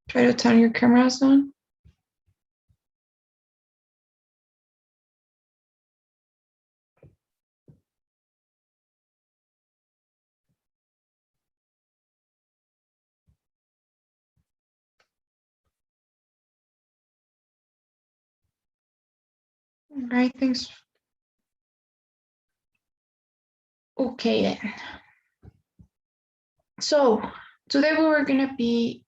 Try to turn your cameras on. All right, thanks. Okay then. So today we were gonna be,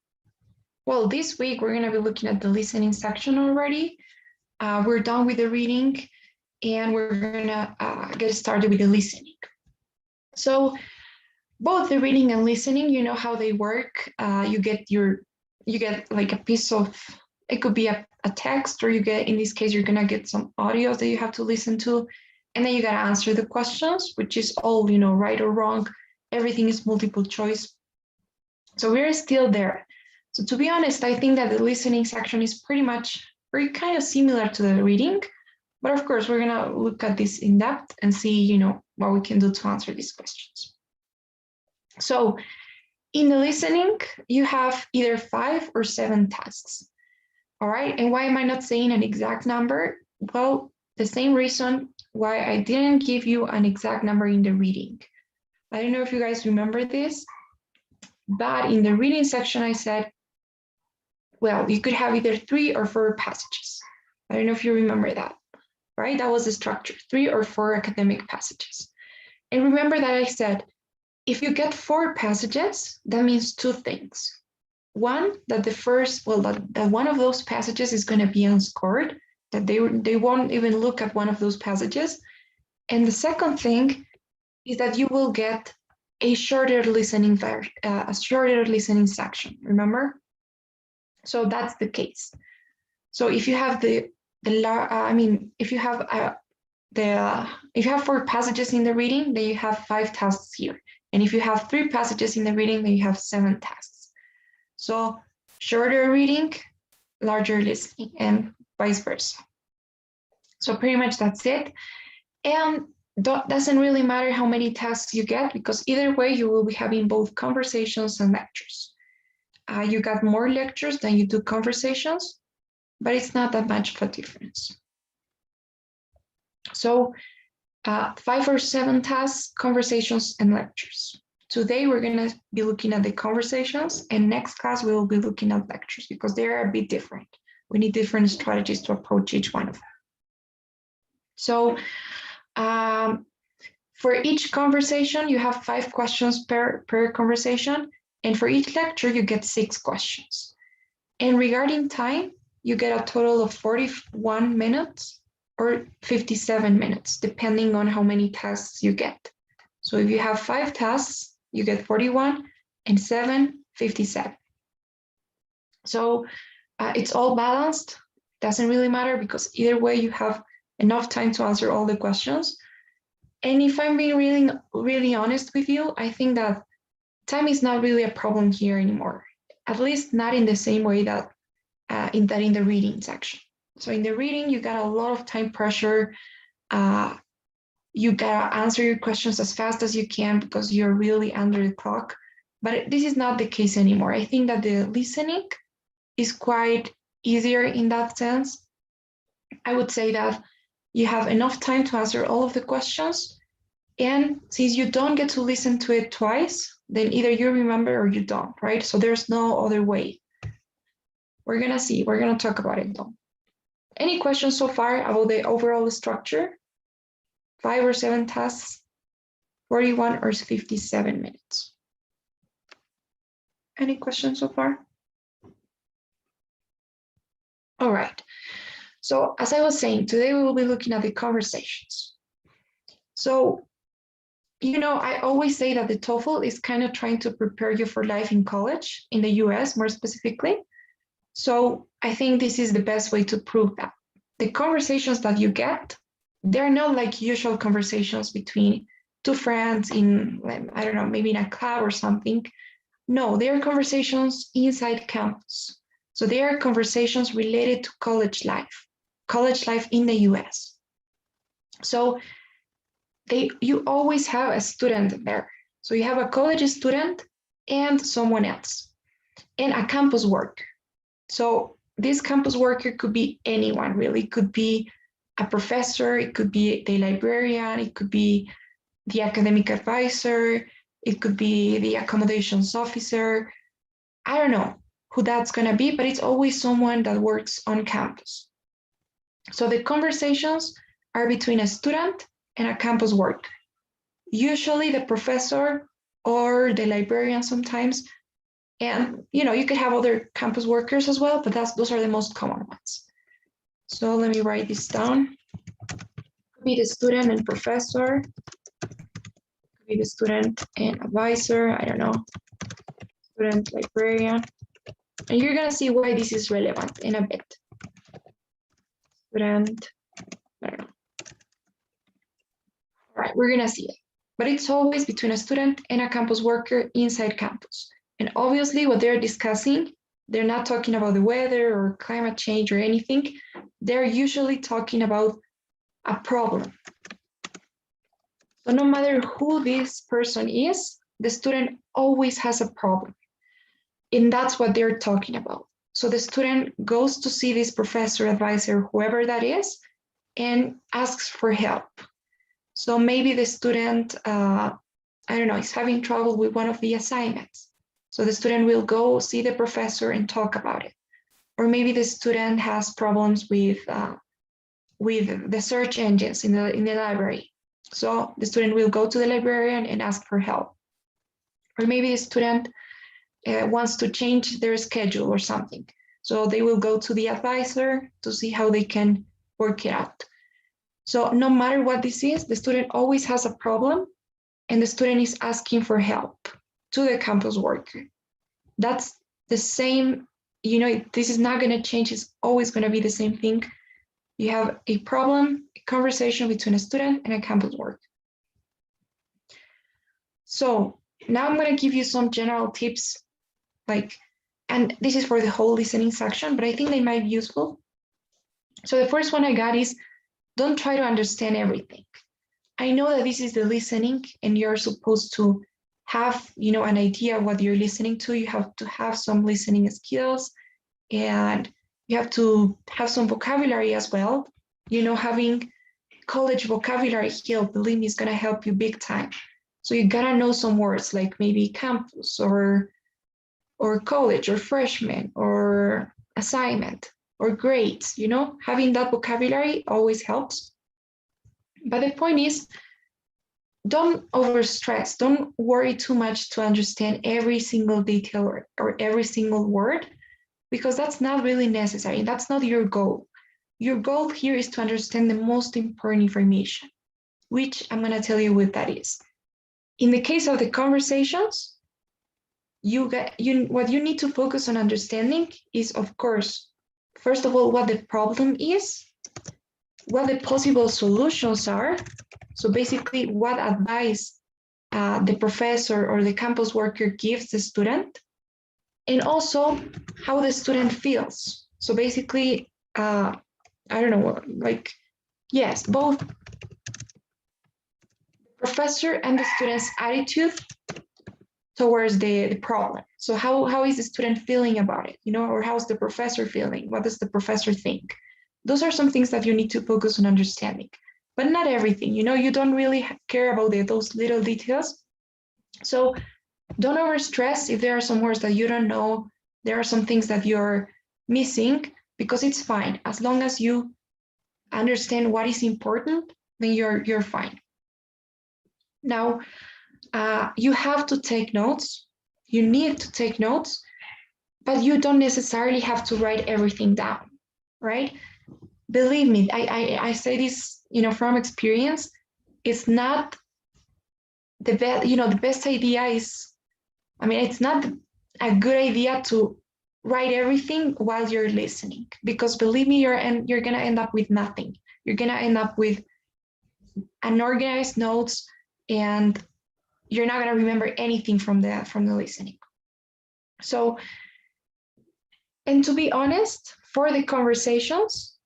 well, this week we're gonna be looking at the listening section already. We're done with the reading and we're gonna get started with the listening. So both the reading and listening, you know how they work. You get like a piece of, it could be a text, or you get, in this case, you're gonna get some audio that you have to listen to, and then you gotta answer the questions, which is all, right or wrong. Everything is multiple choice. So we're still there. So to be honest, I think that the listening section is very kind of similar to the reading, but of course, we're gonna look at this in depth and see, what we can do to answer these questions. So in the listening, you have either 5 or 7 tasks. All right. And why am I not saying an exact number? Well, the same reason why I didn't give you an exact number in the reading. I don't know if you guys remember this, but in the reading section, I said, well, you could have either 3 or 4 passages. I don't know if you remember that, right? That was the structure, 3 or 4 academic passages. And remember that I said, if you get 4 passages, that means 2 things. One, that that one of those passages is going to be unscored, that they won't even look at one of those passages. And the second thing is that you will get a shorter listening section, remember? So that's the case. So if you have if you have 4 passages in the reading, then you have 5 tasks here. And if you have 3 passages in the reading, then you have 7 tasks. So shorter reading, larger listening, and vice versa. So pretty much that's it. And that doesn't really matter how many tasks you get, because either way, you will be having both conversations and lectures. You got more lectures than you do conversations, but it's not that much of a difference. So 5 or 7 tasks, conversations, and lectures. Today, we're going to be looking at the conversations, and next class, we will be looking at lectures because they're a bit different. We need different strategies to approach each one of them. So for each conversation, you have 5 questions per conversation, and for each lecture, you get 6 questions. And regarding time, you get a total of 41 minutes or 57 minutes, depending on how many tasks you get. So if you have 5 tasks, you get 41, and 7, 57. So it's all balanced. Doesn't really matter because either way you have enough time to answer all the questions. And if I'm being really, really honest with you, I think that time is not really a problem here anymore. At least not in the same way that in the reading section. So in the reading, you got a lot of time pressure. You gotta answer your questions as fast as you can because you're really under the clock. But this is not the case anymore. I think that the listening is quite easier in that sense. I would say that you have enough time to answer all of the questions. And since you don't get to listen to it twice, then either you remember or you don't, right? So there's no other way. We're gonna see, we're gonna talk about it though. Any questions so far about the overall structure? 5 or 7 tasks, 41 or 57 minutes. Any questions so far? All right. So as I was saying, today we will be looking at the conversations. So, I always say that the TOEFL is kind of trying to prepare you for life in college, in the US more specifically. So I think this is the best way to prove that. The conversations that you get, they're not like usual conversations between 2 friends in, I don't know, maybe in a club or something. No, they are conversations inside campus. So they are conversations related to college life in the US. So you always have a student there. So you have a college student and someone else, and a campus worker. So this campus worker could be anyone, really. It could be a professor, it could be the librarian, it could be the academic advisor, it could be the accommodations officer. I don't know who that's going to be, but it's always someone that works on campus. So the conversations are between a student and a campus worker. Usually the professor or the librarian sometimes, and you could have other campus workers as well, but those are the most common ones. So let me write this down. Could be the student and professor, could be the student and advisor, I don't know, student librarian. And you're gonna see why this is relevant in a bit. Student, I don't know. All right, we're gonna see it. But it's always between a student and a campus worker inside campus. And obviously what they're discussing, they're not talking about the weather or climate change or anything. They're usually talking about a problem. So no matter who this person is, the student always has a problem. And that's what they're talking about. So the student goes to see this professor, advisor, whoever that is, and asks for help. So maybe the student, I don't know, is having trouble with one of the assignments. So the student will go see the professor and talk about it. Or maybe the student has problems with the search engines in the library. So the student will go to the librarian and ask for help. Or maybe the student wants to change their schedule or something. So they will go to the advisor to see how they can work it out. So no matter what this is, the student always has a problem and the student is asking for help to the campus worker. That's the same, this is not going to change. It's always going to be the same thing. You have a problem, a conversation between a student and a campus worker. So now I'm going to give you some general tips, and this is for the whole listening section, but I think they might be useful. So the first one I got is, don't try to understand everything. I know that this is the listening and you're supposed to have, an idea of what you're listening to. You have to have some listening skills and you have to have some vocabulary as well. Having college vocabulary here, believe me, is going to help you big time. So you got to know some words like maybe campus or college or freshman or assignment or grades, having that vocabulary always helps. But the point is, don't overstress, don't worry too much to understand every single detail or every single word, because that's not really necessary. That's not your goal. Your goal here is to understand the most important information, which I'm going to tell you what that is. In the case of the conversations, what you need to focus on understanding is, of course, first of all, what the problem is, what the possible solutions are. So basically, what advice the professor or the campus worker gives the student, and also how the student feels. So basically, I don't know, yes, both the professor and the student's attitude towards the problem. So how is the student feeling about it, or how's the professor feeling? What does the professor think? Those are some things that you need to focus on understanding, but not everything. You don't really care about those little details. So don't overstress if there are some words that you don't know, there are some things that you're missing, because it's fine. As long as you understand what is important, then you're fine. Now, you have to take notes. You need to take notes, but you don't necessarily have to write everything down, right? Believe me, I say this, from experience. It's not the best. The best idea is, it's not a good idea to write everything while you're listening, because believe me, you're gonna end up with nothing. You're gonna end up with unorganized notes, and you're not going to remember anything from the listening. So, and to be honest, for the conversations,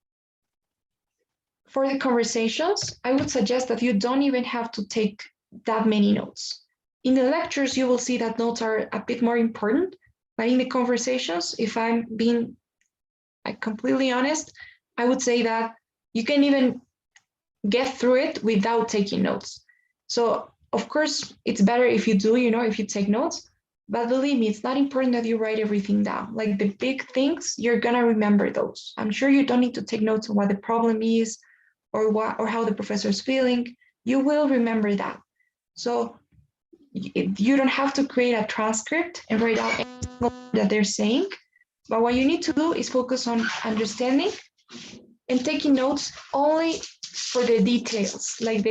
I would suggest that you don't even have to take that many notes. In the lectures, you will see that notes are a bit more important, but in the conversations, if I'm being completely honest, I would say that you can even get through it without taking notes. So of course, it's better if you do, if you take notes, but believe me, it's not important that you write everything down. Like the big things, you're gonna remember those. I'm sure you don't need to take notes on what the problem is or how the professor is feeling. You will remember that. So you don't have to create a transcript and write out everything that they're saying. But what you need to do is focus on understanding and taking notes only for the details, like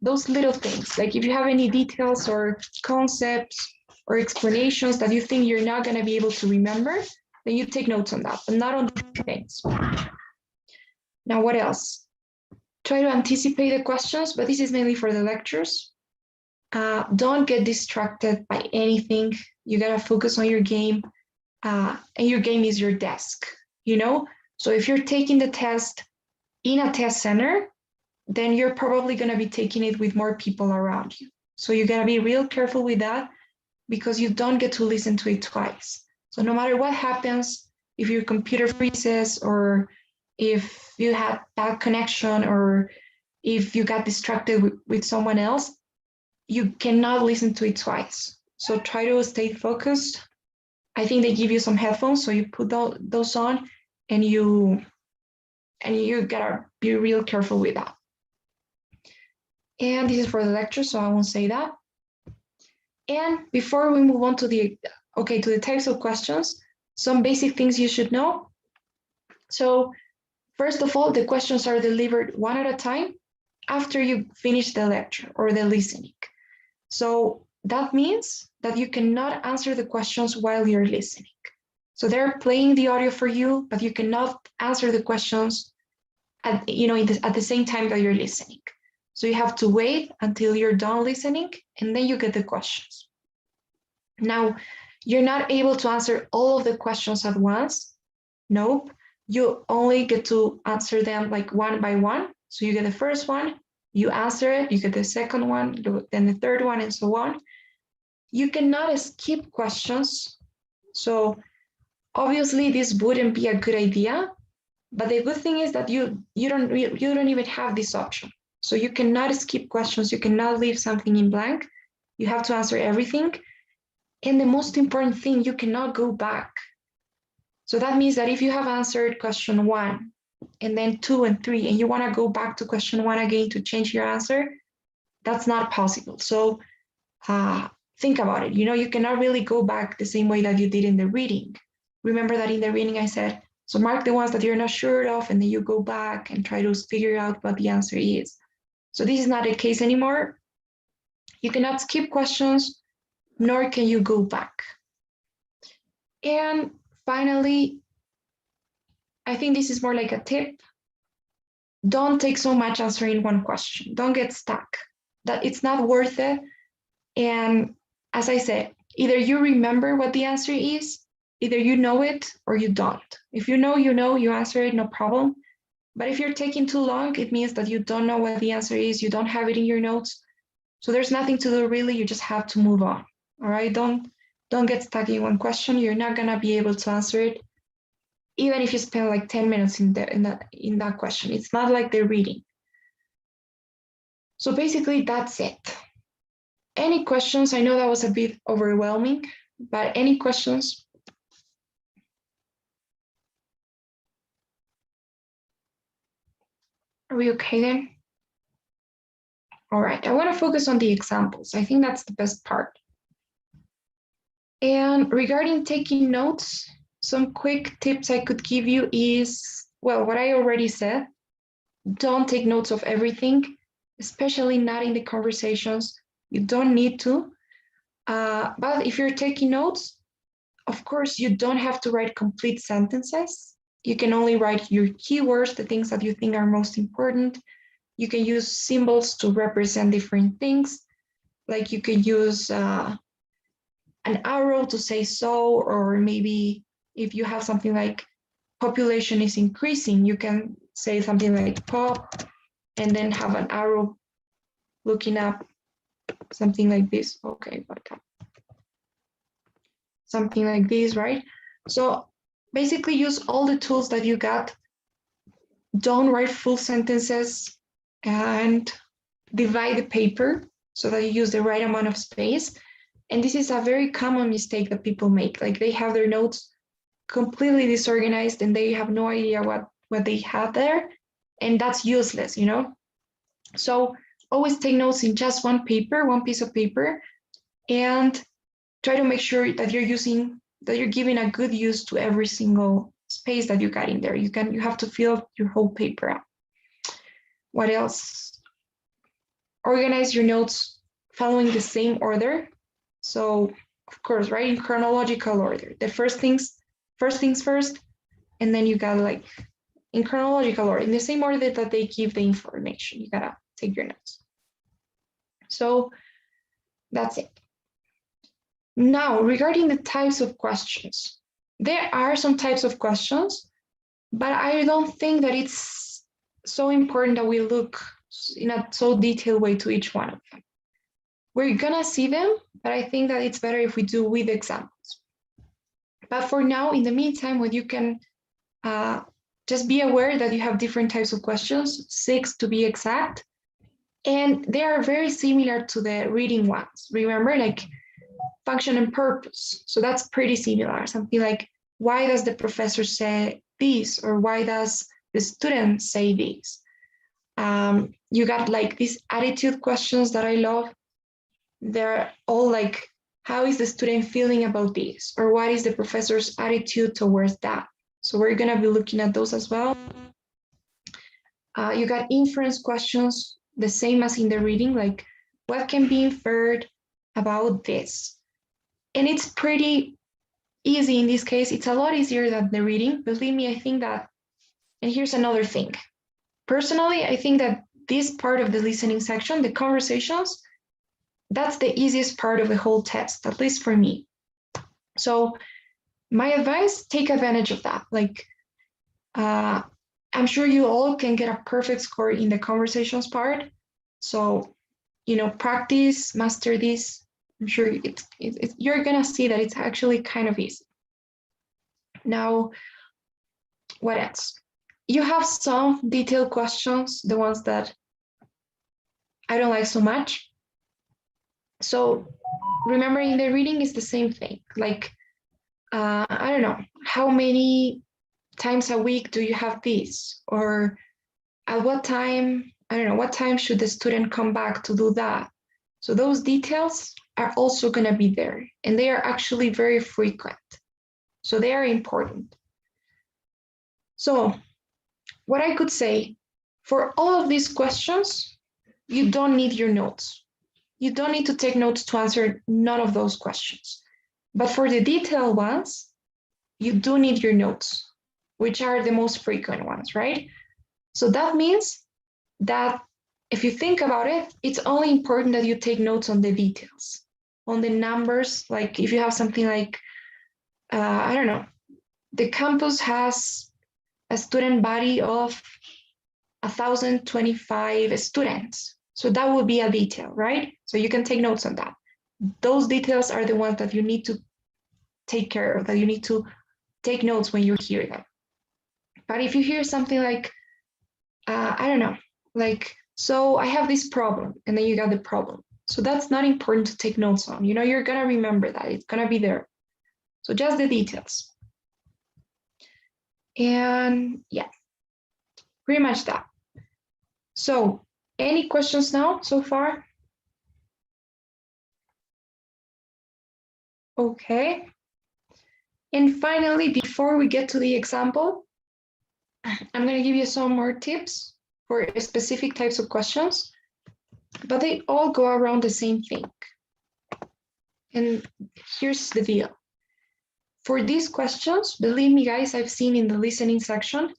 those little things. Like if you have any details or concepts or explanations that you think you're not going to be able to remember, then you take notes on that, but not on the things. Now, what else? Try to anticipate the questions, but this is mainly for the lectures. Don't get distracted by anything. You got to focus on your game, and your game is your desk, So if you're taking the test in a test center, then you're probably going to be taking it with more people around you. So you got to be real careful with that because you don't get to listen to it twice. So no matter what happens, if your computer freezes or if you had bad connection or if you got distracted with someone else, you cannot listen to it twice. So try to stay focused. I think they give you some headphones, so you put those on and you gotta be real careful with that. And this is for the lecture, so I won't say that. And before we move on to the types of questions, some basic things you should know. So first of all, the questions are delivered one at a time after you finish the lecture or the listening. So that means that you cannot answer the questions while you're listening. So they're playing the audio for you, but you cannot answer the questions at the same time that you're listening. So you have to wait until you're done listening, and then you get the questions. Now, you're not able to answer all of the questions at once. Nope. You only get to answer them like one by one. So you get the first one, you answer it, you get the second one, then the third one, and so on. You cannot skip questions. So obviously, this wouldn't be a good idea. But the good thing is that you don't even have this option. So you cannot skip questions. You cannot leave something in blank. You have to answer everything. And the most important thing, you cannot go back. So that means that if you have answered question 1 and then 2 and 3, and you want to go back to question 1 again to change your answer, that's not possible. So think about it. You cannot really go back the same way that you did in the reading. Remember that in the reading I said, so mark the ones that you're not sure of, and then you go back and try to figure out what the answer is. So this is not the case anymore. You cannot skip questions, nor can you go back. And finally, I think this is more like a tip. Don't take so much answering one question. Don't get stuck. That it's not worth it. And as I said, either you remember what the answer is, either you know it or you don't. If you know, you answer it, no problem. But if you're taking too long, it means that you don't know what the answer is, you don't have it in your notes. So there's nothing to do really, you just have to move on. All right, don't get stuck in one question. You're not gonna be able to answer it, even if you spend like 10 minutes in that question. It's not like they're reading. So basically that's it. Any questions? I know that was a bit overwhelming, but any questions? Are we okay then? All right, I want to focus on the examples. I think that's the best part. And regarding taking notes, some quick tips I could give you is, well, what I already said. Don't take notes of everything, especially not in the conversations. You don't need to. But if you're taking notes, of course, you don't have to write complete sentences. You can only write your keywords, the things that you think are most important. You can use symbols to represent different things. Like you could use an arrow to say so, or maybe if you have something like population is increasing, you can say something like pop and then have an arrow looking up, something like this. Okay, something like this, right? So basically use all the tools that you got. Don't write full sentences and divide the paper so that you use the right amount of space. And this is a very common mistake that people make. Like they have their notes completely disorganized and they have no idea what they have there. And that's useless, you know? So always take notes in just one paper, one piece of paper, and try to make sure that you're giving a good use to every single space that you got in there. You have to fill your whole paper out. What else? Organize your notes following the same order. So of course, right, in chronological order. The first things first, and then you got like in chronological order, in the same order that they give the information. You gotta take your notes. So that's it. Now, regarding the types of questions, there are some types of questions, but I don't think that it's so important that we look in a so detailed way to each one of them. We're gonna see them, but I think that it's better if we do with examples. But for now, in the meantime, what you can just be aware that you have different types of questions, 6 to be exact, and they are very similar to the reading ones. Remember, like function and purpose. So that's pretty similar. Something like, why does the professor say this? Or why does the student say this? You got like these attitude questions that I love. They're all like, how is the student feeling about this? Or what is the professor's attitude towards that? So we're gonna be looking at those as well. You got inference questions, the same as in the reading, like what can be inferred about this? And it's pretty easy in this case. It's a lot easier than the reading. Believe me, I think that, and here's another thing. Personally, I think that this part of the listening section, the conversations, that's the easiest part of the whole test, at least for me. So my advice, take advantage of that. Like, I'm sure you all can get a perfect score in the conversations part. So, you know, practice, master this. I'm sure you're gonna see that it's actually kind of easy. Now, what else? You have some detailed questions, the ones that I don't like so much. So remember, in the reading is the same thing. Like, I don't know, how many times a week do you have this? Or at what time, I don't know, what time should the student come back to do that? So those details are also going to be there, and they are actually very frequent. So they are important. So what I could say, for all of these questions, you don't need your notes. You don't need to take notes to answer none of those questions. But for the detailed ones, you do need your notes, which are the most frequent ones, right? So that means that if you think about it, it's only important that you take notes on the details, on the numbers. Like if you have something like, I don't know, the campus has a student body of 1,025 students. So that would be a detail, right? So you can take notes on that. Those details are the ones that you need to take care of, that you need to take notes when you hear them. But if you hear something like, I don't know, like, so I have this problem, and then you got the problem. So that's not important to take notes on. You know, you're gonna remember that, it's gonna be there. So just the details. And yeah, pretty much that. So any questions now so far? Okay. And finally, before we get to the example, I'm going to give you some more tips for specific types of questions, but they all go around the same thing. And here's the deal. For these questions, believe me, guys, I've seen in the listening section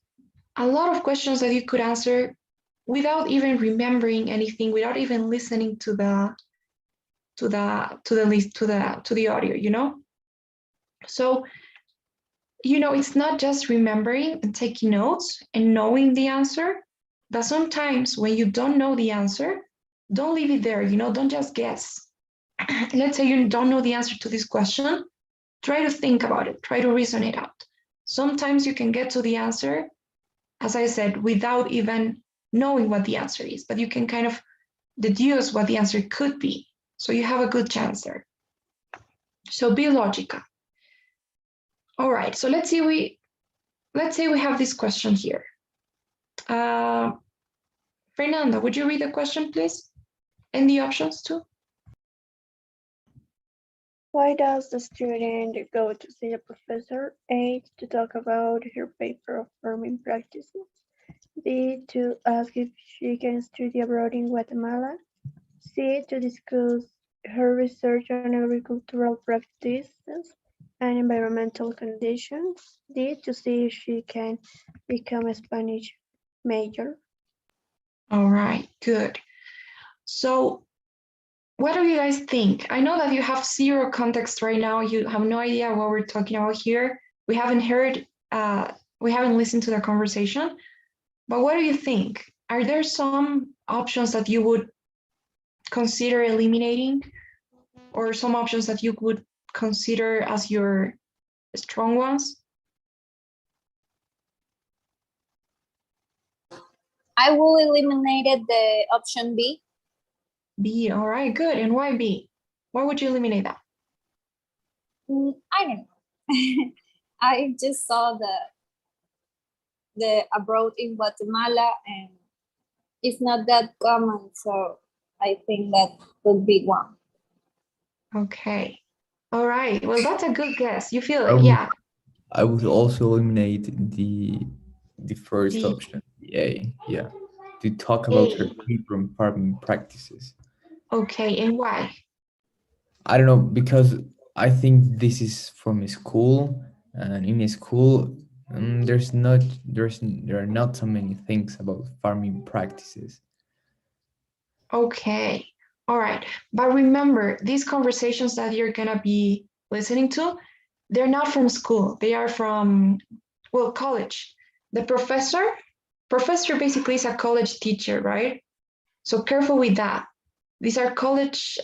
a lot of questions that you could answer without even remembering anything, without even listening to the audio, you know? So, you know, it's not just remembering and taking notes and knowing the answer, but sometimes when you don't know the answer, don't leave it there, you know, don't just guess. Let's say you don't know the answer to this question, try to think about it, try to reason it out. Sometimes you can get to the answer, as I said, without even knowing what the answer is, but you can kind of deduce what the answer could be. So you have a good chance there. So be logical. All right, so let's say we have this question here. Fernanda, would you read the question, please? And the options too. Why does the student go to see the professor? A, to talk about her paper of farming practices. B, to ask if she can study abroad in Guatemala. C, to discuss her research on agricultural practices and environmental conditions. D, to see if she can become a Spanish major. All right, good. So what do you guys think? I know that you have zero context right now. You have no idea what we're talking about here. We haven't heard, we haven't listened to the conversation, but what do you think? Are there some options that you would consider eliminating, or some options that you would consider as your strong ones? I will eliminate the option B. B, all right, good. And why B? Why would you eliminate that? I don't know. I just saw the abroad in Guatemala, and it's not that common, so I think that would be one. Okay. All right. Well, that's a good guess. You feel it, would, yeah. I would also eliminate the first The option, the A, yeah, to talk about her A. paper and farming practices. Okay, and why? I don't know, because I think this is from a school, and in a school, there are not so many things about farming practices. Okay. All right. But remember, these conversations that you're gonna be listening to, they're not from school. They are from, well, college. The professor basically is a college teacher, right? So careful with that. These are college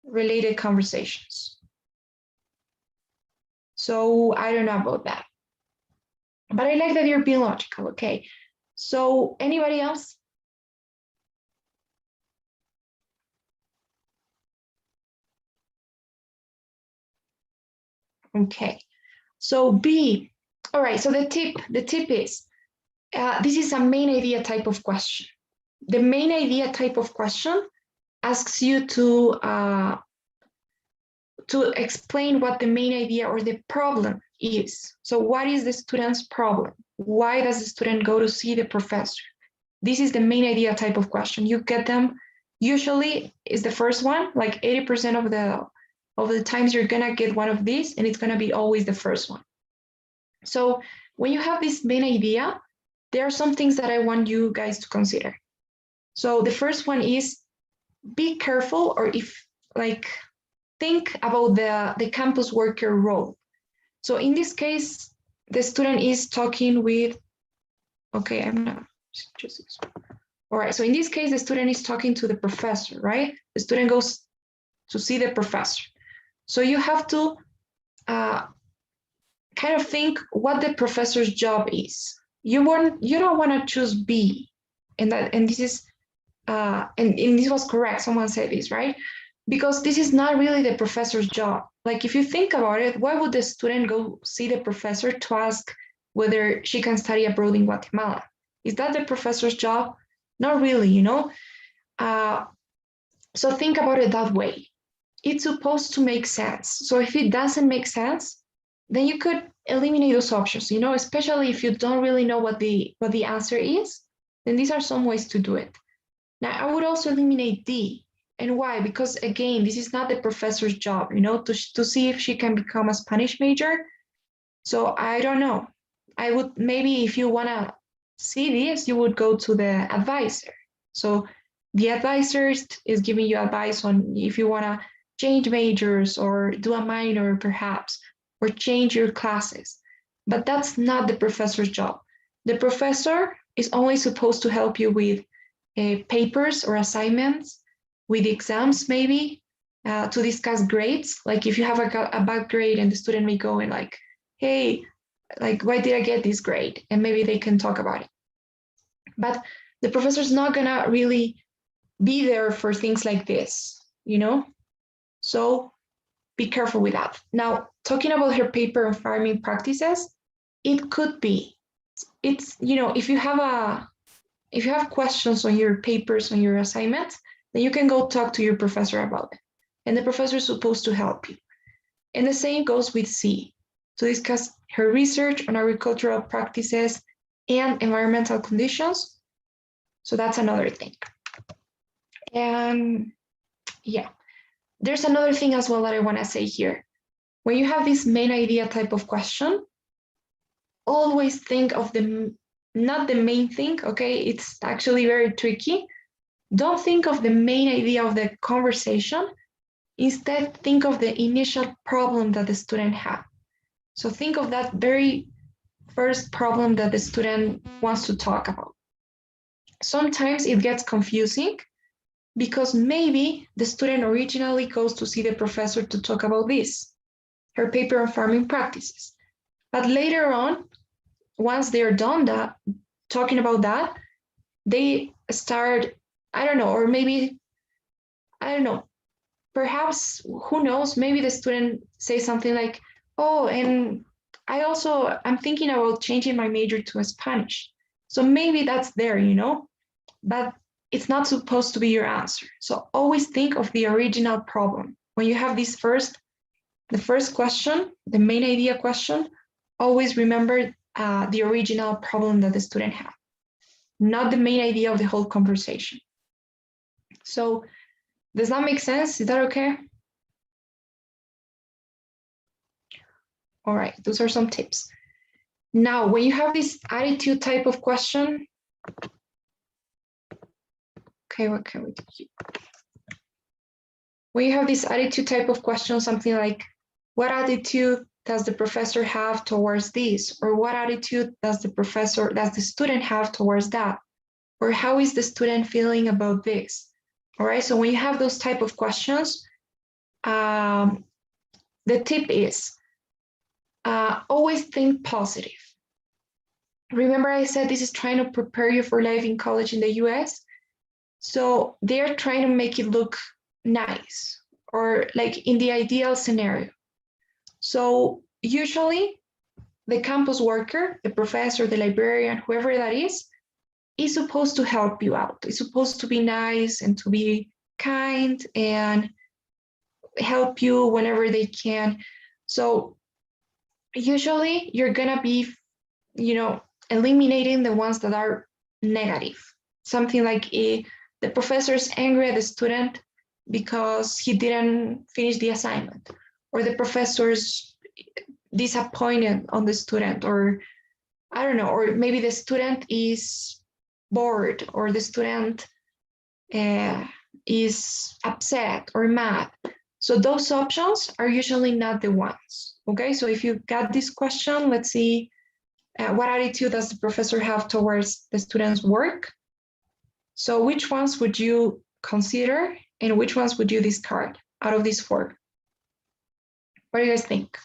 related conversations. So I don't know about that. But I like that you're being logical, okay? So anybody else? Okay, so B, all right, so the tip is, this is a main idea type of question. The main idea type of question asks you to explain what the main idea or the problem is. So what is the student's problem? Why does the student go to see the professor? This is the main idea type of question. You get them, usually is the first one, like 80% of the times you're gonna get one of these, and it's gonna be always the first one. So when you have this main idea, there are some things that I want you guys to consider. So the first one is, be careful, or think about the campus worker role. So in this case, the student is talking with, okay, I'm gonna just use. All right, so in this case, the student is talking to the professor, right? The student goes to see the professor. So you have to kind of think what the professor's job is. You don't want to choose B, and this is and this was correct. Someone said this, right? Because this is not really the professor's job. Like if you think about it, why would the student go see the professor to ask whether she can study abroad in Guatemala? Is that the professor's job? Not really, you know? So think about it that way. It's supposed to make sense. So if it doesn't make sense, then you could eliminate those options, you know, especially if you don't really know what the answer is, then these are some ways to do it. Now, I would also eliminate D. And why? Because again, this is not the professor's job, you know, to see if she can become a Spanish major. So I don't know. I would, maybe if you want to see this, you would go to the advisor. So the advisor is giving you advice on if you want to change majors or do a minor perhaps, or change your classes. But that's not the professor's job. The professor is only supposed to help you with papers or assignments, with exams maybe, to discuss grades. Like if you have a bad grade and the student may go and like, hey, like, why did I get this grade? And maybe they can talk about it. But the professor's not gonna really be there for things like this, you know? So be careful with that. Now, talking about her paper on farming practices, it could be, it's, you know, if you have questions on your papers, on your assignments, then you can go talk to your professor about it. And the professor is supposed to help you. And the same goes with C, to discuss her research on agricultural practices and environmental conditions. So that's another thing. And yeah, there's another thing as well that I want to say here. When you have this main idea type of question, always think of not the main thing, okay? It's actually very tricky. Don't think of the main idea of the conversation. Instead, think of the initial problem that the student had. So think of that very first problem that the student wants to talk about. Sometimes it gets confusing because maybe the student originally goes to see the professor to talk about this, her paper on farming practices. But later on, once they're done talking about that, they start, I don't know, or maybe, I don't know, perhaps, who knows, maybe the student says something like, oh, and I'm thinking about changing my major to Spanish. So maybe that's there, you know, but it's not supposed to be your answer. So always think of the original problem. When you have the first question, the main idea question, always remember the original problem that the student had, not the main idea of the whole conversation. So does that make sense? Is that okay? All right, those are some tips. Now, when you have this attitude type of question, okay, what can we do here? When you have this attitude type of question, something like, what attitude does the professor have towards this? Or what attitude does the student have towards that? Or how is the student feeling about this? All right, so when you have those type of questions, the tip is always think positive. Remember I said this is trying to prepare you for life in college in the US? So they're trying to make it look nice, or like in the ideal scenario. So usually the campus worker, the professor, the librarian, whoever that is supposed to help you out. It's supposed to be nice and to be kind and help you whenever they can. So usually you're gonna be, you know, eliminating the ones that are negative. Something like the professor's angry at the student because he didn't finish the assignment, or the professor's disappointed on the student, or I don't know, or maybe the student is bored, or the student is upset or mad. So those options are usually not the ones. Okay, so if you got this question, let's see, what attitude does the professor have towards the student's work? So which ones would you consider and which ones would you discard out of these 4? What do you guys think?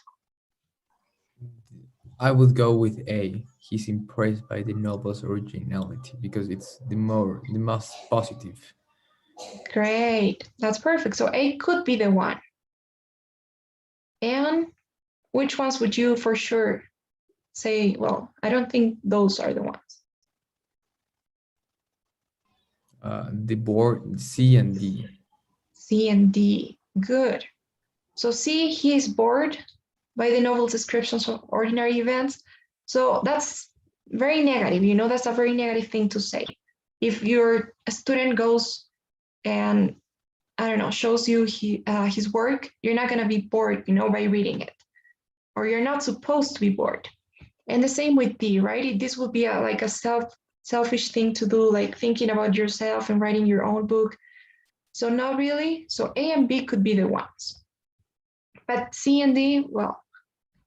I would go with A. He's impressed by the novel's originality because it's the most positive. Great, that's perfect. So A could be the one. And which ones would you for sure say, well, I don't think those are the ones? The board, C and D. C and D, good. So C, he is bored by the novel's descriptions of ordinary events. So that's very negative, you know, that's a very negative thing to say. If your student goes and, I don't know, shows you his work, you're not gonna be bored, you know, by reading it. Or you're not supposed to be bored. And the same with D, right? This would be like a selfish thing to do, like thinking about yourself and writing your own book. So not really. So A and B could be the ones. But C and D, well,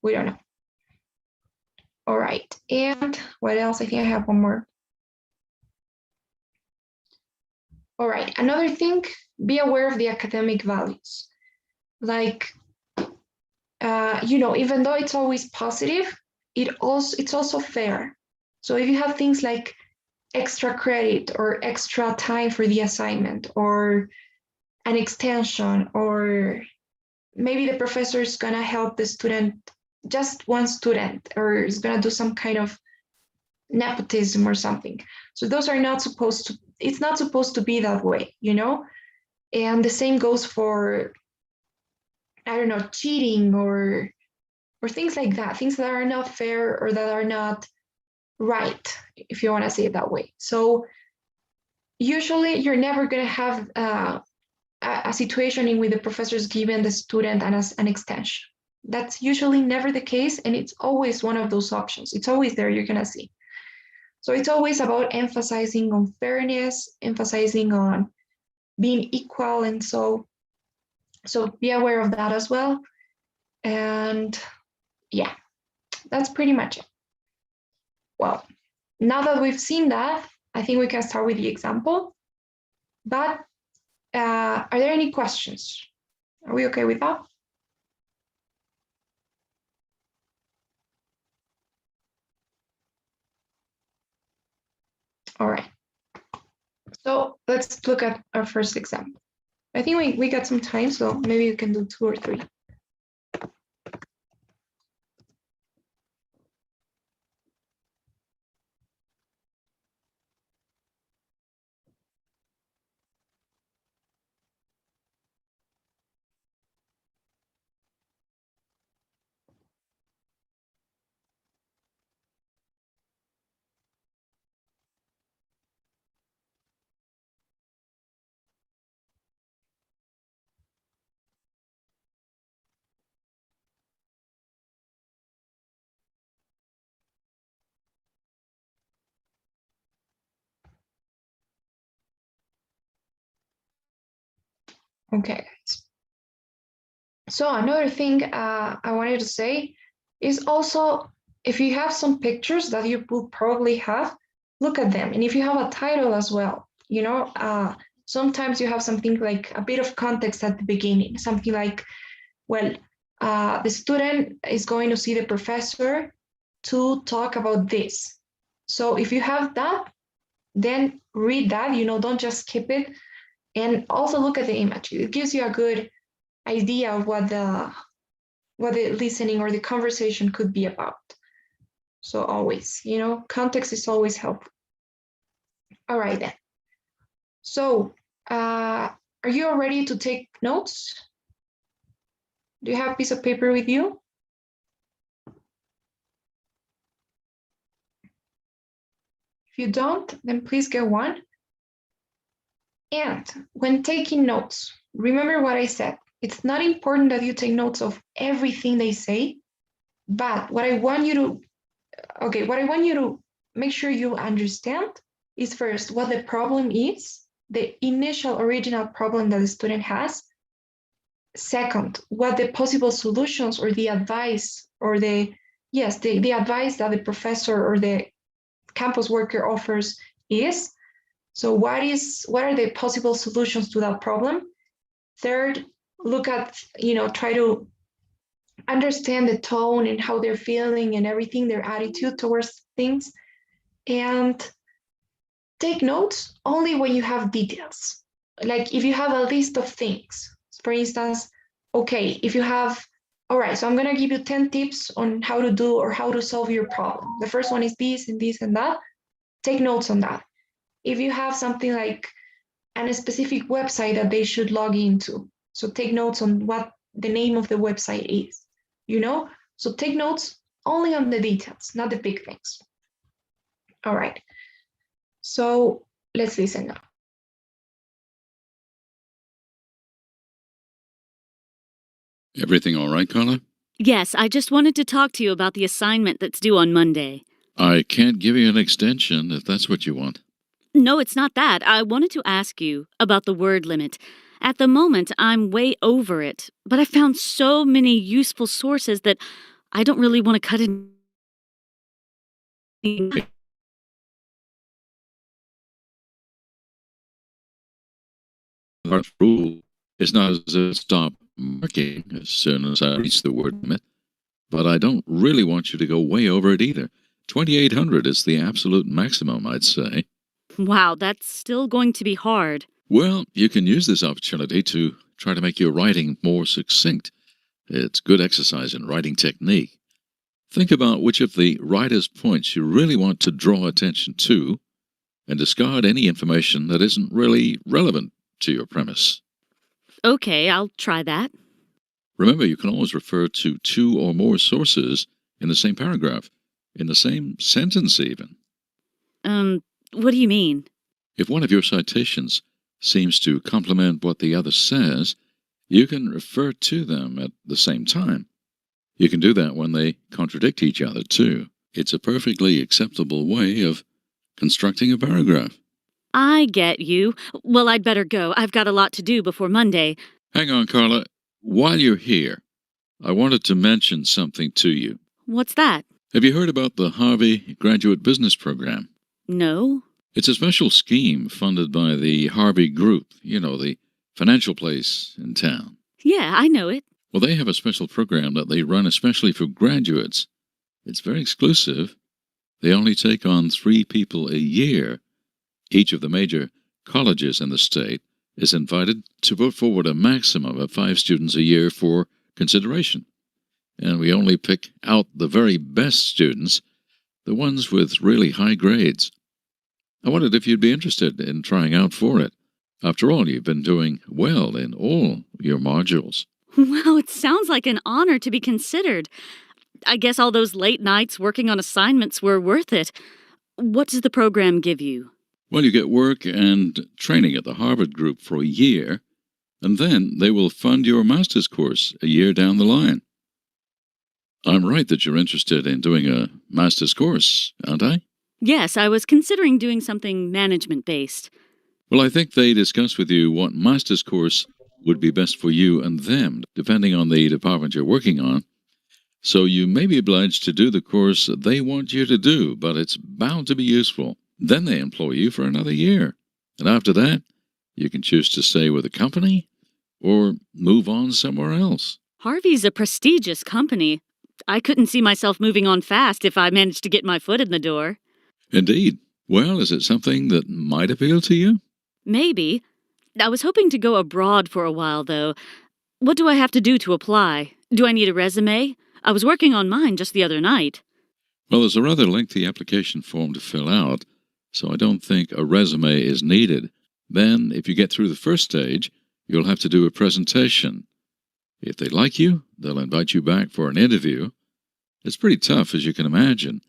we don't know. All right. And what else? I think I have one more. All right. Another thing, be aware of the academic values. Like, you know, even though it's always positive, it's also fair. So if you have things like extra credit or extra time for the assignment or an extension, or maybe the professor is going to help the student, just one student, or is going to do some kind of nepotism or something. So those are not supposed to, it's not supposed to be that way, you know? And the same goes for, I don't know, cheating or things like that, things that are not fair or that are not right, if you want to say it that way. So usually you're never going to have a situation in which the professor is given the student an extension. That's usually never the case, and it's always one of those options. It's always there, you're going to see. So it's always about emphasizing on fairness, emphasizing on being equal, and so be aware of that as well. And yeah, that's pretty much it. Well, now that we've seen that, I think we can start with the example. But are there any questions? Are we okay with that? All right. So let's look at our first example. I think we got some time, so maybe we can do 2 or 3. Okay, guys. So another thing I wanted to say is also, if you have some pictures that you will probably have, look at them. And if you have a title as well, you know, sometimes you have something like a bit of context at the beginning, something like, well, the student is going to see the professor to talk about this. So if you have that, then read that, you know, don't just skip it. And also look at the image. It gives you a good idea of what the listening or the conversation could be about. So always, you know, context is always helpful. All right then. So are you all ready to take notes? Do you have a piece of paper with you? If you don't, then please get one. And when taking notes, remember what I said. It's not important that you take notes of everything they say, but what I want you to make sure you understand is first what the problem is, the initial original problem that the student has. Second, what the possible solutions or the advice or the advice that the professor or the campus worker offers is. So what are the possible solutions to that problem? Third, look at, you know, try to understand the tone and how they're feeling and everything, their attitude towards things. And take notes only when you have details. Like if you have a list of things, for instance, okay, if you have, all right, so I'm going to give you 10 tips on how to do or how to solve your problem. The first one is this and this and that. Take notes on that. If you have something like a specific website that they should log into, so take notes on what the name of the website is, you know? So take notes only on the details, not the big things. All right. So let's listen now. Everything all right, Carla? Yes, I just wanted to talk to you about the assignment that's due on Monday. I can't give you an extension if that's what you want. No, it's not that. I wanted to ask you about the word limit. At the moment, I'm way over it, but I found so many useful sources that I don't really want to cut in. Our rule is not as if stop marking as soon as I reach the word limit. but I don't really want you to go way over it either. 2,800 is the absolute maximum, I'd say. Wow, that's still going to be hard. Well, you can use this opportunity to try to make your writing more succinct. It's good exercise in writing technique. Think about which of the writer's points you really want to draw attention to, and discard any information that isn't really relevant to your premise. Okay, I'll try that. Remember, you can always refer to 2 or more sources in the same paragraph, in the same sentence even. What do you mean? If one of your citations seems to complement what the other says, you can refer to them at the same time. You can do that when they contradict each other, too. It's a perfectly acceptable way of constructing a paragraph. I get you. Well, I'd better go. I've got a lot to do before Monday. Hang on, Carla. While you're here, I wanted to mention something to you. What's that? Have you heard about the Harvey Graduate Business Program? No? It's a special scheme funded by the Harvey Group, the financial place in town. Yeah, I know it. Well, they have a special program that they run especially for graduates. It's very exclusive. They only take on 3 people a year. Each of the major colleges in the state is invited to put forward a maximum of 5 students a year for consideration. And we only pick out the very best students, the ones with really high grades. I wondered if you'd be interested in trying out for it. After all, you've been doing well in all your modules. Wow, it sounds like an honor to be considered. I guess all those late nights working on assignments were worth it. What does the program give you? Well, you get work and training at the Harvard Group for a year, and then they will fund your master's course a year down the line. I'm right that you're interested in doing a master's course, aren't I? Yes, I was considering doing something management-based. Well, I think they discuss with you what master's course would be best for you and them, depending on the department you're working on. So you may be obliged to do the course they want you to do, but it's bound to be useful. Then they employ you for another year. And after that, you can choose to stay with the company or move on somewhere else. Harvey's a prestigious company. I couldn't see myself moving on fast if I managed to get my foot in the door. Indeed. Well, is it something that might appeal to you? Maybe. I was hoping to go abroad for a while, though. What do I have to do to apply? Do I need a resume? I was working on mine just the other night. Well, there's a rather lengthy application form to fill out, so I don't think a resume is needed. Then, if you get through the first stage, you'll have to do a presentation. If they like you, they'll invite you back for an interview. It's pretty tough, as you can imagine,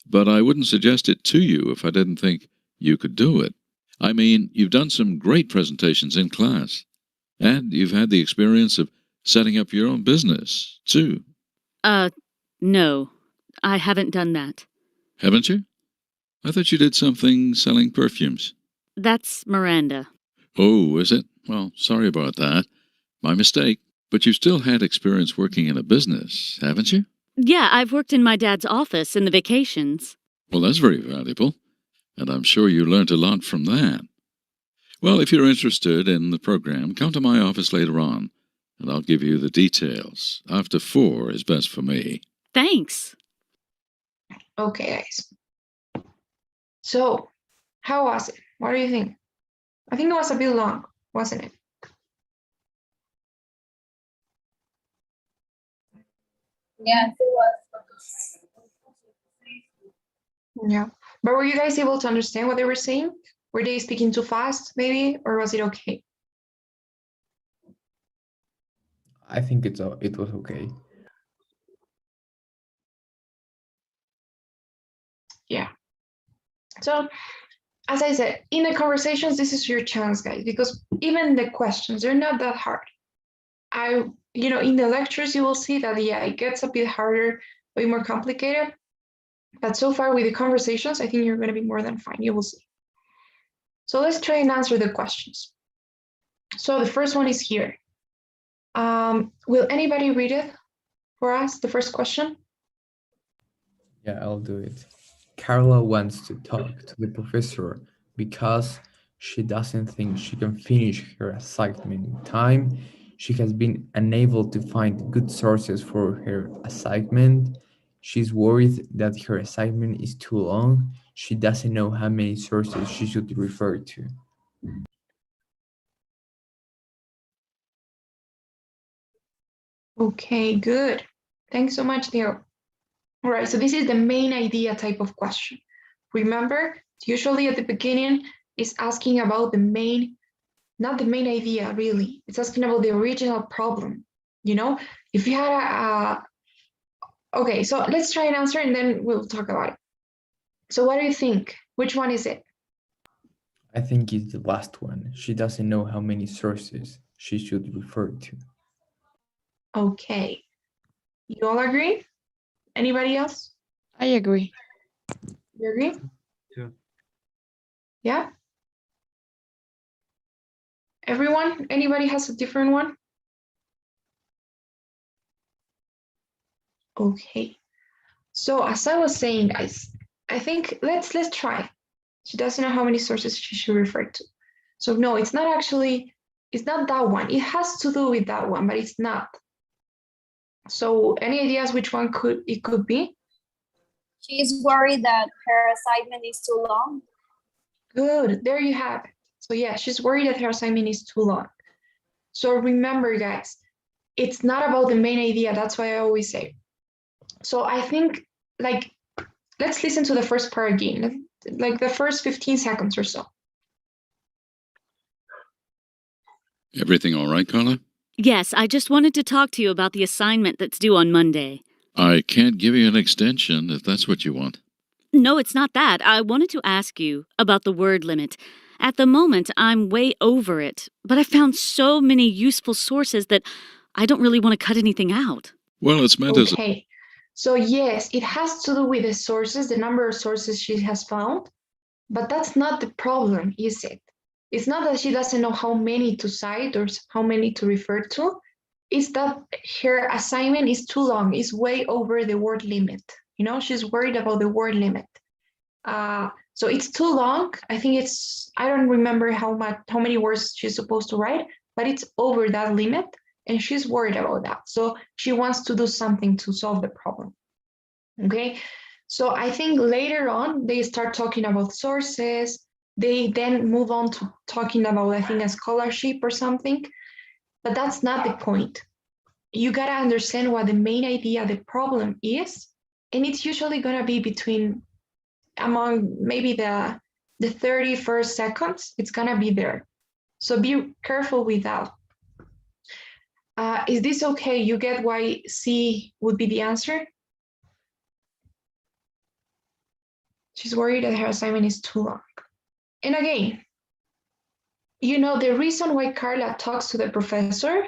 but I wouldn't suggest it to you if I didn't think you could do it. I mean, you've done some great presentations in class, and you've had the experience of setting up your own business, too. No. I haven't done that. Haven't you? I thought you did something selling perfumes. That's Miranda. Oh, is it? Well, sorry about that. My mistake. But you've still had experience working in a business, haven't you? Yeah, I've worked in my dad's office in the vacations. Well, that's very valuable, and I'm sure you learned a lot from that. Well, if you're interested in the program, come to my office later on, and I'll give you the details. After 4 is best for me. Thanks. Okay, guys. So, how was it? What do you think? I think it was a bit long, wasn't it? Yes, it was. Yeah. But were you guys able to understand what they were saying? Were they speaking too fast, maybe? Or was it okay? I think it was okay. Yeah. So, as I said, in the conversations, this is your chance, guys, because even the questions, they're not that hard. In the lectures, you will see that, yeah, it gets a bit harder, way more complicated. But so far with the conversations, I think you're going to be more than fine. You will see. So let's try and answer the questions. So the first one is here. Will anybody read it for us, the first question? Yeah, I'll do it. Carla wants to talk to the professor because she doesn't think she can finish her assignment in time She has been unable to find good sources for her assignment. She's worried that her assignment is too long. She doesn't know how many sources she should refer to. Okay, good. Thanks so much, Theo. All right, so this is the main idea type of question. Remember, usually at the beginning, it's asking about the main, not the main idea, really. It's asking about the original problem. You know, if you had okay, so let's try and answer and then we'll talk about it. So what do you think? Which one is it? I think it's the last one. She doesn't know how many sources she should refer to. Okay. You all agree? Anybody else? I agree. You agree? Yeah. Yeah? Everyone? Anybody has a different one? Okay. So as I was saying, guys, I think let's try. She doesn't know how many sources she should refer to. So no, it's not actually, it's not that one. It has to do with that one, but it's not. So any ideas which one it could be? She's worried that her assignment is too long. Good, there you have it. So yeah, she's worried that her assignment is too long. So remember, guys, it's not about the main idea. That's why I always say. So I think, like, let's listen to the first part again, like the first 15 seconds or so. Everything all right, Carla? Yes, I just wanted to talk to you about the assignment that's due on Monday. I can't give you an extension if that's what you want. No, it's not that. I wanted to ask you about the word limit. At the moment, I'm way over it, but I found so many useful sources that I don't really want to cut anything out. Well, it's meant as a... Okay, so yes, it has to do with the sources, the number of sources she has found, but that's not the problem, is it? It's not that she doesn't know how many to cite or how many to refer to. It's that her assignment is too long, it's way over the word limit. You know, she's worried about the word limit. So it's too long. I think it's, I don't remember how many words she's supposed to write, but it's over that limit and she's worried about that. So she wants to do something to solve the problem. Okay, so I think later on they start talking about sources. They then move on to talking about, I think, a scholarship or something, but that's not the point. You gotta understand what the main idea, the problem is, and it's usually gonna be among maybe the 31st seconds, it's gonna be there. So be careful with that. Is this okay? You get why C would be the answer? She's worried that her assignment is too long. And again, you know, the reason why Carla talks to the professor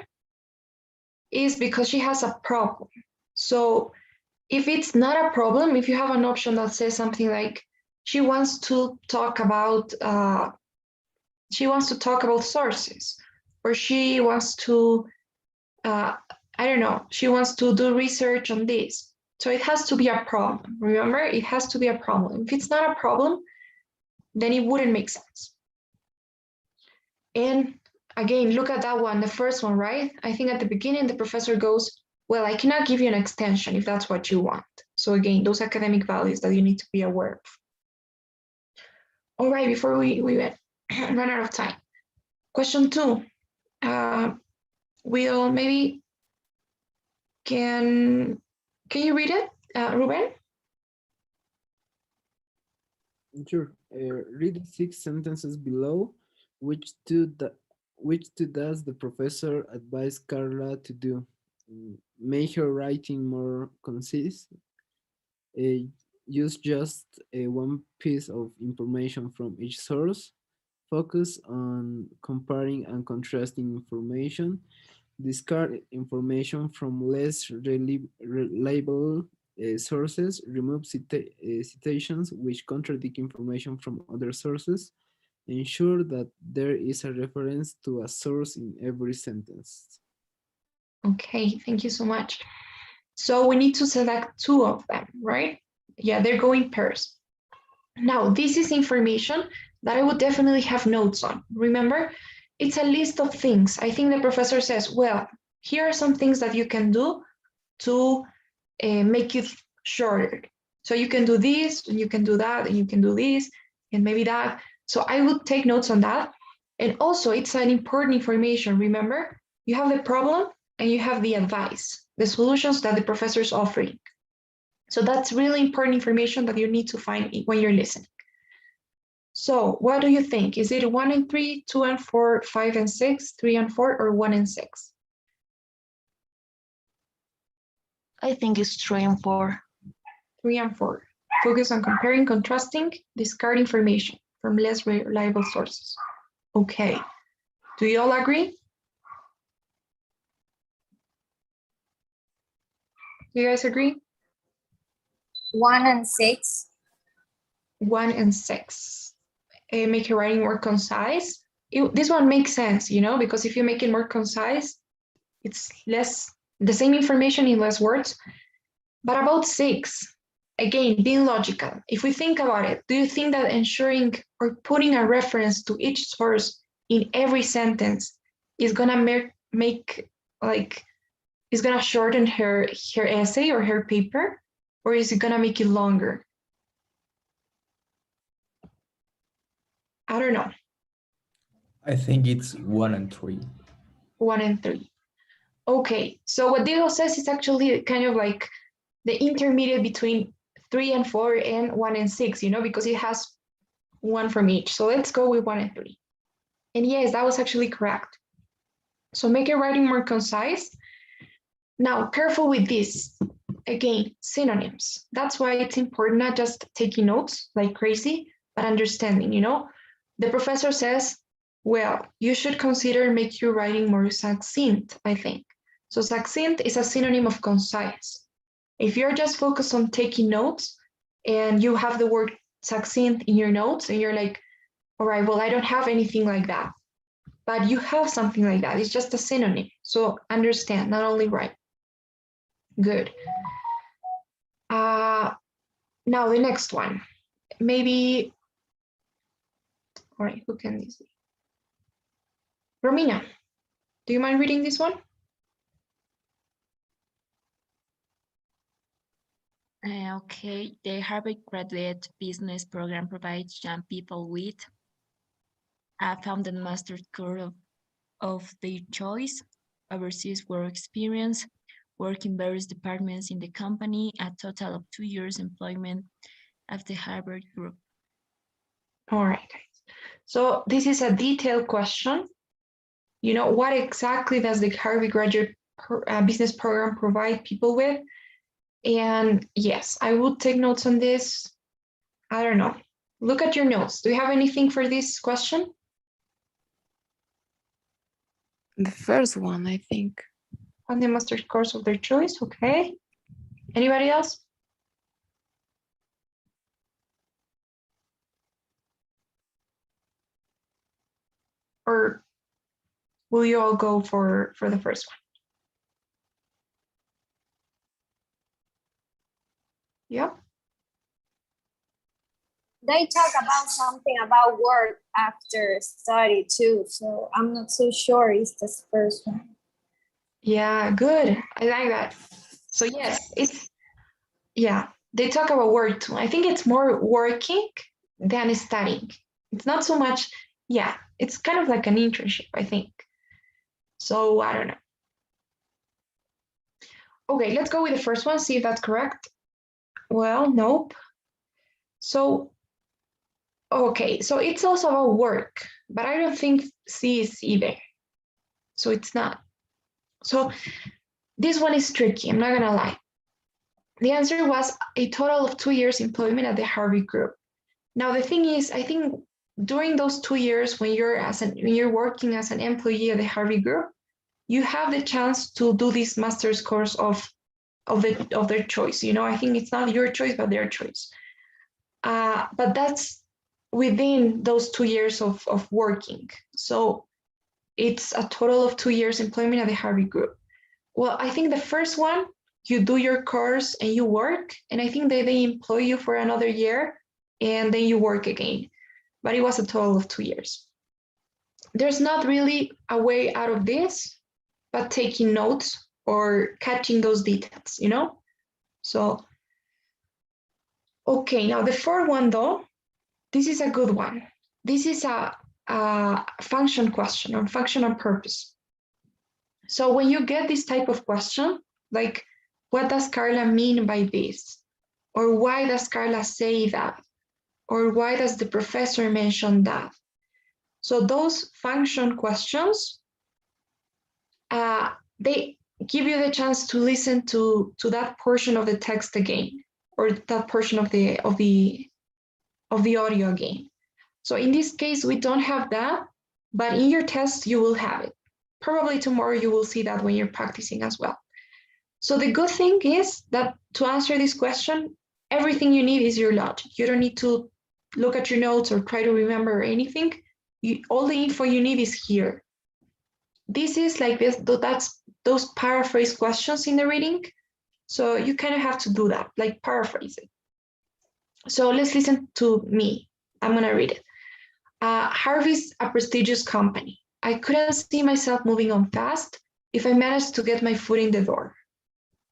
is because she has a problem. So if it's not a problem, if you have an option that says something like, she wants to talk about sources, or she wants to, I don't know, she wants to do research on this. So it has to be a problem. Remember, it has to be a problem. If it's not a problem, then it wouldn't make sense. And again, look at that one, the first one, right? I think at the beginning, the professor goes, well, I cannot give you an extension if that's what you want. So again, those academic values that you need to be aware of. All right, before we run out of time. Question 2. We'll maybe, can you read it, Ruben? Sure. Read the 6 sentences below. Which two does the professor advise Carla to do? Make her writing more concise. Use just one piece of information from each source. Focus on comparing and contrasting information. Discard information from less reliable sources. Remove citations which contradict information from other sources. Ensure that there is a reference to a source in every sentence. Okay, thank you so much. So we need to select 2 of them, right? Yeah, they're going pairs. Now, this is information that I would definitely have notes on. Remember, it's a list of things. I think the professor says, well, here are some things that you can do to make it shorter. So you can do this, and you can do that, and you can do this, and maybe that. So I would take notes on that. And also, it's an important information. Remember, you have the problem and you have the advice, the solutions that the professor is offering. So that's really important information that you need to find when you're listening. So what do you think? Is it 1 and 3, 2 and 4, 5 and 6, 3 and 4, or 1 and 6? I think it's 3 and 4. 3 and 4. Focus on comparing, contrasting, discard information from less reliable sources. Okay. Do you all agree? Do you guys agree? 1 and 6. 1 and 6. Make your writing more concise. This one makes sense, you know, because if you make it more concise, it's less, the same information in less words. But about 6, again, being logical. If we think about it, do you think that ensuring or putting a reference to each source in every sentence is gonna make like, is gonna shorten her essay or her paper, or is it gonna make it longer? I don't know. I think it's 1 and 3. 1 and 3. Okay, so what Diego says is actually kind of like the intermediate between 3 and 4 and 1 and 6, you know, because it has one from each. So let's go with 1 and 3. And yes, that was actually correct. So make your writing more concise. Now, careful with this. Again, synonyms. That's why it's important not just taking notes like crazy, but understanding, you know. The professor says, well, you should consider make your writing more succinct, I think. So succinct is a synonym of concise. If you're just focused on taking notes and you have the word succinct in your notes and you're like, all right, well, I don't have anything like that, but you have something like that. It's just a synonym. So understand, not only write. Good. Now the next one, maybe, all right, who can this be? Romina, do you mind reading this one? Okay, the Harvard Graduate Business Program provides young people with a founded master's course of their choice, overseas work experience, work in various departments in the company, a total of 2 years employment at the Harvard Group. All right, guys. So this is a detailed question. You know, what exactly does the Harvard Graduate Business Program provide people with? And yes, I would take notes on this. I don't know. Look at your notes. Do you have anything for this question? The first one, I think. On the master's course of their choice, okay. Anybody else? Or will you all go for the first one? Yeah. They talk about something about work after study too, so I'm not so sure it's the first one. Yeah, good. I like that. So yes, yeah, they talk about work too. I think it's more working than studying. It's not so much, yeah, it's kind of like an internship, I think. So I don't know. Okay, let's go with the first one, see if that's correct. Well, nope. So, okay, so it's also about work, but I don't think C is either. So it's not. So this one is tricky, I'm not gonna lie. The answer was a total of 2 years employment at the Harvard Group. Now the thing is, I think during those 2 years when you're working as an employee at the Harvard Group, you have the chance to do this master's course of their choice. You know, I think it's not your choice, but their choice. But that's within those 2 years of working. So it's a total of 2 years employment at the Harvard Group. Well, I think the first one, you do your course and you work, and I think they employ you for another year and then you work again. But it was a total of 2 years. there's not really a way out of this, but taking notes or catching those details, you know? So, okay, now the fourth one though, this is a good one. This is a function question or functional purpose. So when you get this type of question, like, what does Carla mean by this? Or why does Carla say that? Or why does the professor mention that? So those function questions, they give you the chance to listen to that portion of the text again, or that portion of the audio again. So in this case, we don't have that, but in your test, you will have it. Probably tomorrow you will see that when you're practicing as well. So the good thing is that to answer this question, everything you need is your logic. You don't need to look at your notes or try to remember anything. All the info you need is here. This is like this, that's those paraphrase questions in the reading. So you kind of have to do that, like paraphrase it. So let's listen to me. I'm gonna read it. Harvey's a prestigious company. I couldn't see myself moving on fast if I managed to get my foot in the door.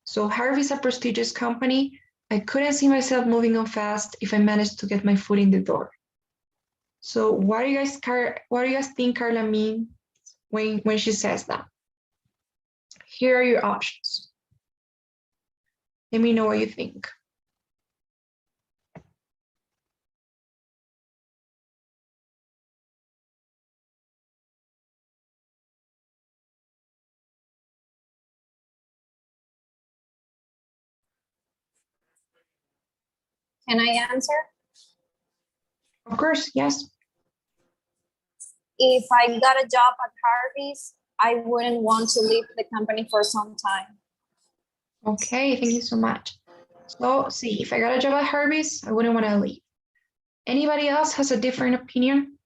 So Harvey's a prestigious company. I couldn't see myself moving on fast if I managed to get my foot in the door. So what do you guys think Carla means when she says that? Here are your options. Let me know what you think. Can I answer? Of course, yes. If I got a job at Harvey's, I wouldn't want to leave the company for some time. Okay, thank you so much. So see, if I got a job at Harvey's, I wouldn't want to leave. Anybody else has a different opinion?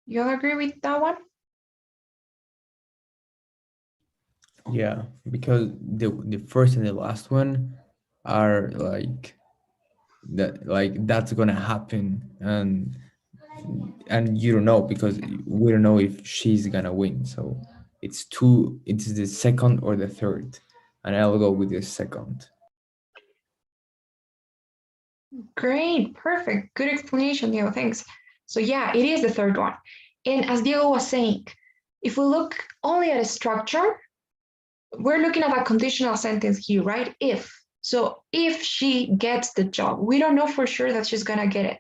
You all agree with that one? Yeah, because the first and the last one are like that, like that's gonna happen, and you don't know because we don't know if she's gonna win. So it's the second or the third, and I'll go with the second. Great, perfect, good explanation, Diego, thanks. So yeah, it is the third one. And as Diego was saying, if we look only at a structure, we're looking at a conditional sentence here, right? If. So if she gets the job, we don't know for sure that she's gonna get it.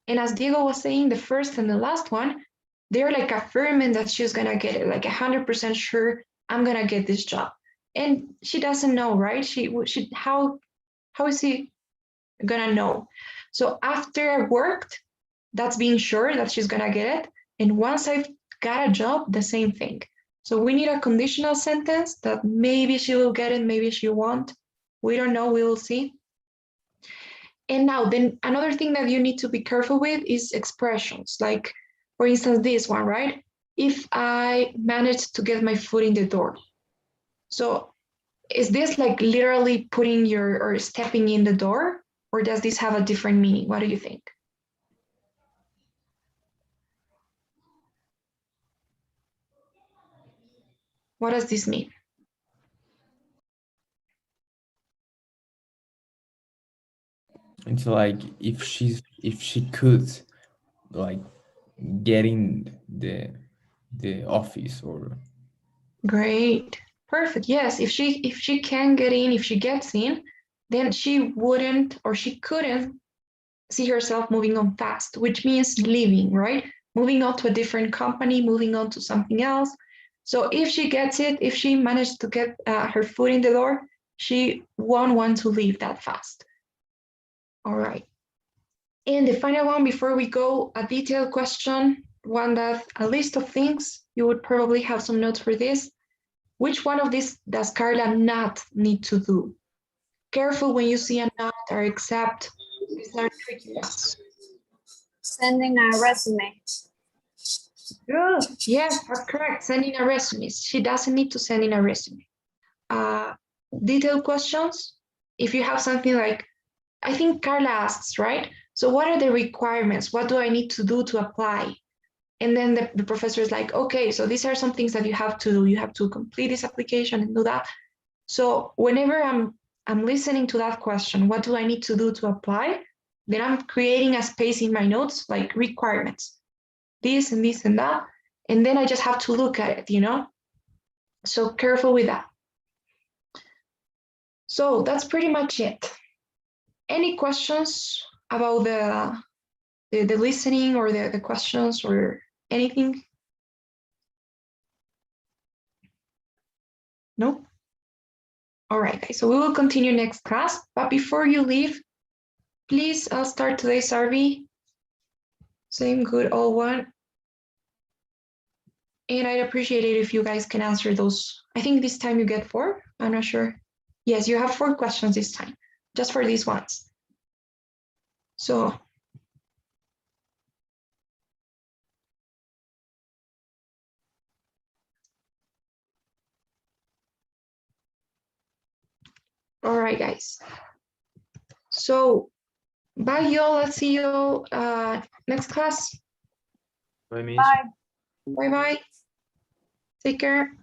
And as Diego was saying, the first and the last one, they're like affirming that she's gonna get it, like 100% sure I'm gonna get this job. And she doesn't know, right? How is he gonna know? So after I worked, that's being sure that she's gonna get it. And once I've got a job, the same thing. So we need a conditional sentence that maybe she will get it, maybe she won't. We don't know, we will see. And now then another thing that you need to be careful with is expressions. Like, for instance, this one, right? If I managed to get my foot in the door. So is this like literally putting or stepping in the door? Or does this have a different meaning? What do you think? What does this mean? It's like if she could like get in the office or. Great, perfect. Yes, if she can get in, if she gets in, then she wouldn't or she couldn't see herself moving on fast, which means leaving, right? Moving on to a different company, moving on to something else. So if she gets it, if she managed to get her foot in the door, she won't want to leave that fast. All right. And the final one before we go, a detailed question, one that a list of things, you would probably have some notes for this. Which one of these does Carla not need to do? Careful when you see a not or except. These are tricky ones. Sending a resume. Good. Yes, that's correct. Sending a resume. She doesn't need to send in a resume. Detailed questions. If you have something like, I think Carla asks, right? So what are the requirements? What do I need to do to apply? And then the professor is like, okay, so these are some things that you have to do. You have to complete this application and do that. So whenever I'm listening to that question, what do I need to do to apply? Then I'm creating a space in my notes, like requirements, this and this and that. And then I just have to look at it, you know? So careful with that. So that's pretty much it. Any questions about the listening or the questions or anything? No? All right, guys, so we will continue next class, but before you leave, please, I'll start today's survey. Same good old one. And I'd appreciate it if you guys can answer those. I think this time you get 4, I'm not sure. Yes, you have 4 questions this time, just for these ones. So. All right, guys. So, bye, y'all. Let's see you next class. Bye. Bye-bye. Take care.